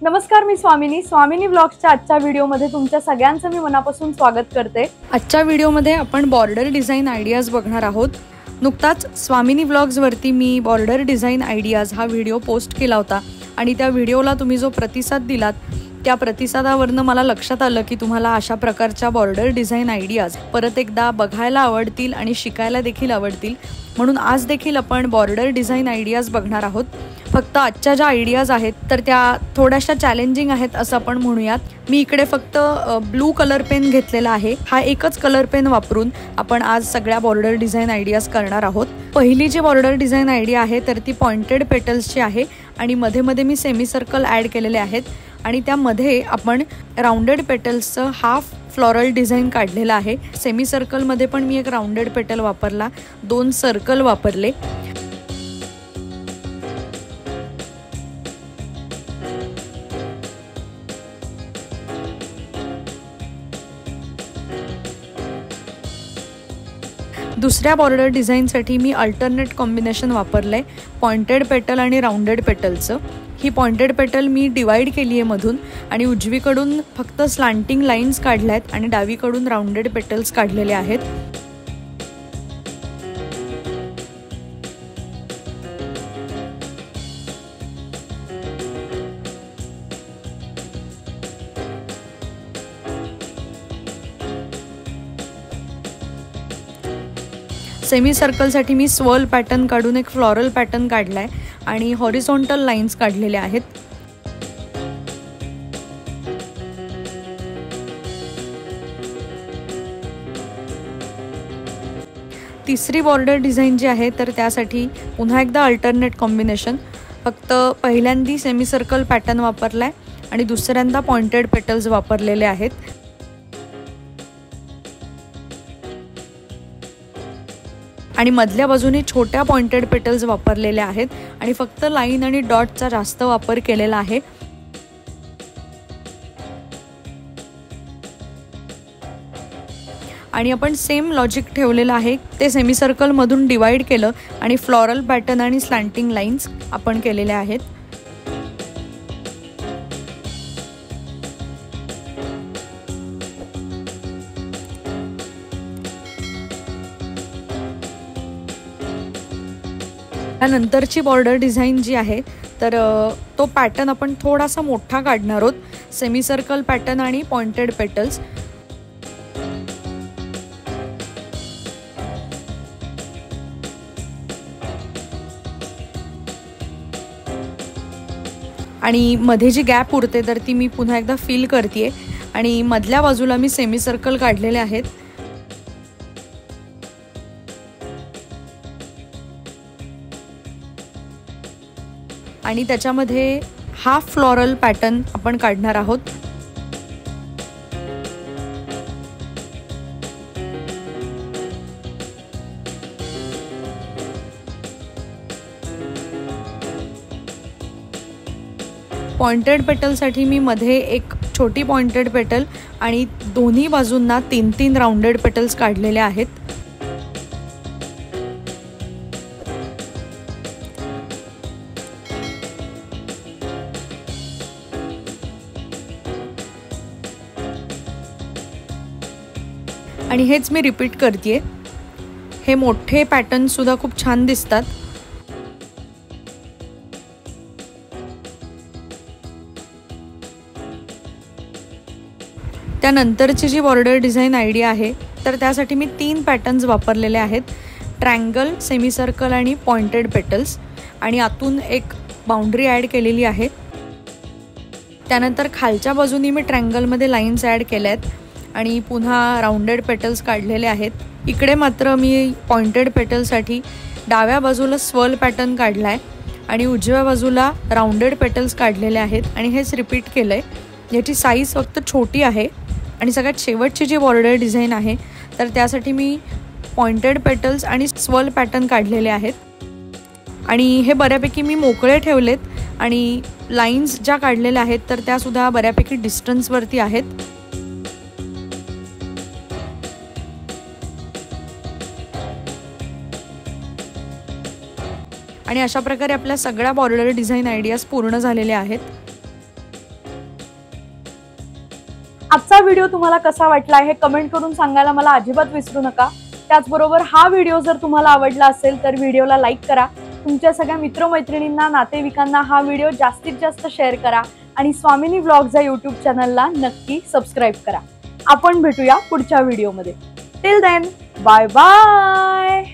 नमस्कार, मी स्वामिनी व्लॉग्सच्या आजच्या व्हिडिओमध्ये तुमच्या सगळ्यांचं मी मनापासून स्वागत करते। आजच्या व्हिडिओमध्ये आपण बॉर्डर डिझाइन आयडियाज बघणार आहोत। नुकताच स्वामिनी व्लॉग्स वरती मी बॉर्डर डिझाइन आयडियाज हा व्हिडिओ पोस्ट केला होता आणि त्या व्हिडिओला तुम्ही जो प्रतिसाद दिलात त्या प्रतिसादावरनं मला लक्षात आलं की तुम्हाला अशा प्रकारच्या बॉर्डर डिझाइन आयडियाज परत एकदा बघायला आवडतील आणि शिकायला देखील आवडतील। म्हणून आज देखील आपण बॉर्डर डिझाइन आयडियाज बघणार आहोत। फक्त आजच्या ज्या आयडियाज आहेत तर त्या थोड्याशा चॅलेंजिंग आहेत असं आपण म्हणूयात। मी इकडे फक्त ब्लू कलर पेन घेतलेला आहे। हा एकच कलर पेन वापरून आपण आज सगळ्या बॉर्डर डिझाइन आयडियाज करणार आहोत। पहिली जी बॉर्डर डिझाइन आयडिया आहे तर ती पॉइंटेड पेटल्सची आहे आणि मध्ये मध्ये मी सेमी सर्कल ॲड केलेले आहेत आणि त्यामध्ये आपण राउंडेड पेटल्सचं हाफ फ्लोरल डिझाइन काढलेला आहे। सेमी सर्कल मध्ये पण मी एक राउंडेड पेटल वापरला, 2 सर्कल वापरले। दुसऱ्या बॉर्डर डिझाईनसाठी मी अल्टरनेट कॉम्बिनेशन वापरलंय पॉइंटेड पेटल आणि राउंडेड पेटलचं। ही पॉइंटेड पेटल मी डिवाइड केली आहे मधून आणि उजवीकडून फक्त स्लांटिंग लाईन्स काढल्या आहेत आणि डावीकडून राउंडेड पेटल्स काढलेले आहेत। सेमी सर्कलसाठी मी स्वर्ल पॅटर्न काढून एक फ्लोरल पॅटर्न काढलाय आणि हॉरिझॉन्टल लाईन्स काढलेल्या आहेत। तिसरी बॉर्डर डिझाइन जी आहे तर त्यासाठी पुन्हा एकदा अल्टरनेट कॉम्बिनेशन, फक्त पहिल्यांदा सेमी सर्कल पॅटर्न वापरलाय आणि दुसऱ्यांदा पॉइंटेड पेटल्स वापरलेले आहेत। आणि मधल्या बाजूने छोट्या पॉइंटेड पेटल्स वापरलेल्या आहेत आणि फक्त लाईन आणि डॉटचा जास्त वापर केलेला आहे। आणि आपण सेम लॉजिक ठेवलेलं आहे, ते सेमी सर्कल मधून डिवाइड केलं आणि फ्लोरल पॅटर्न आणि स्लँटिंग लाईन्स आपण केलेल्या आहेत। त्यानंतरची बॉर्डर डिझाइन जी आहे तर तो पॅटर्न आपण थोडासा मोठा काढणार आहोत, सेमी सर्कल पॅटर्न आणि पॉइंटेड पेटल्स। आणि मध्ये जी गॅप उरते तर ती मी पुन्हा एकदा फिल करते आणि मधल्या बाजूला मी सेमी सर्कल काढलेले आहेत। आणि त्याच्यामध्ये हाफ फ्लोरल पॅटर्न आपण काढणार आहोत। पॉइंटेड पेटलसाठी मी मध्ये एक छोटी पॉइंटेड पेटल आणि दोन्ही बाजूंना 3-3 राउंडेड पेटल्स काढलेले आहेत। आणि हेच मी रिपीट करते। हे मोठे पॅटर्न सुद्धा खूप छान दिसतात। त्यानंतरची जी बॉर्डर डिझाइन आयडिया आहे तर त्यासाठी मी 3 पॅटर्न्स वापरलेले आहेत, ट्रायंगल, सेमी सर्कल आणि पॉइंटेड पेटल्स आणि आतून एक बाउंड्री ॲड केलेली आहे। त्यानंतर खालच्या बाजूनी मी ट्रायंगलमध्ये लाईन्स ॲड केल्या आहेत आणि पुन्हा राउंडेड पेटल्स काढलेले आहेत। इकडे मात्र मी पॉइंटेड पेटलसाठी डाव्या बाजूला स्वर्ल पॅटर्न काढलाय आणि उजव्या बाजूला राउंडेड पेटल्स काढलेले आहेत आणि हेच रिपीट केलंय। याची साईज फक्त छोटी आहे आणि सगळ्यात शेवटची जी बॉर्डर डिझाइन आहे तर त्यासाठी मी पॉइंटेड पेटल्स आणि स्वर्ल पॅटर्न काढलेले आहेत आणि हे बऱ्यापैकी मी मोकळे ठेवलेत आणि लाईन्स ज्या काढलेल्या आहेत तर त्या सुद्धा बऱ्यापैकी डिस्टन्सवरती आहेत। आणि अशा प्रकारे आपल्या सगळ्या बॉर्डर डिझाइन आयडियाज पूर्ण झालेल्या आहेत। आजचा व्हिडिओ तुम्हाला कसा वाटला हे कमेंट करून सांगायला मला अजिबात विसरू नका। त्याचबरोबर हा व्हिडिओ जर तुम्हाला आवडला असेल तर व्हिडिओला लाईक करा, तुमच्या सगळ्या मित्रमैत्रिणींना नातेवाईकांना हा व्हिडिओ जास्तीत जास्त शेअर करा आणि स्वामिनी व्लॉग्स या यूट्यूब चॅनलला नक्की सबस्क्राईब करा। आपण भेटूया पुढच्या व्हिडिओमध्ये। Till then bye bye.